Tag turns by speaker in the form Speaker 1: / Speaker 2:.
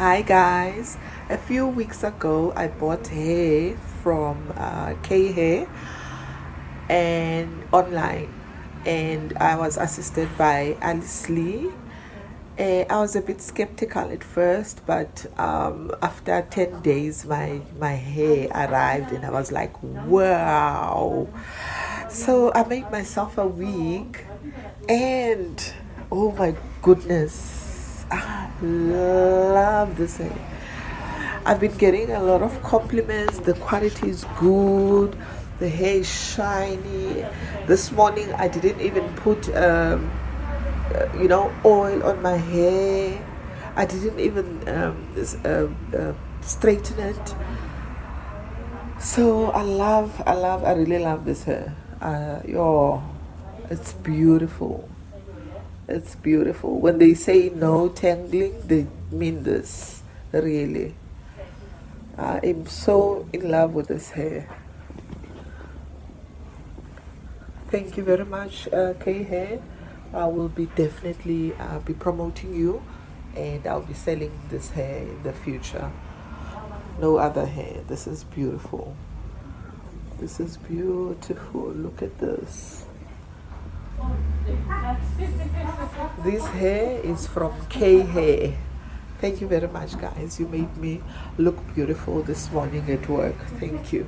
Speaker 1: Hi guys, a few weeks ago I bought hair from K Hair and online, and I was assisted by Alice Lee. I was a bit skeptical at first, but after 10 days my hair arrived and I was like, wow. So I made myself a wig, and oh my goodness, I love this hair. I've been getting a lot of compliments. The quality is good. The hair is shiny. This morning I didn't even put oil on my hair. I didn't even straighten it. So I really love this hair. It's beautiful. It's beautiful. When they say no tangling, they mean this, really. I'm so in love with this hair. Thank you very much, K Hair. I will be definitely be promoting you, and I'll be selling this hair in the future. No other hair. This is beautiful. This is beautiful. Look at this. This hair is from K Hair. Thank you very much, guys. You made me look beautiful this morning at work. Thank you.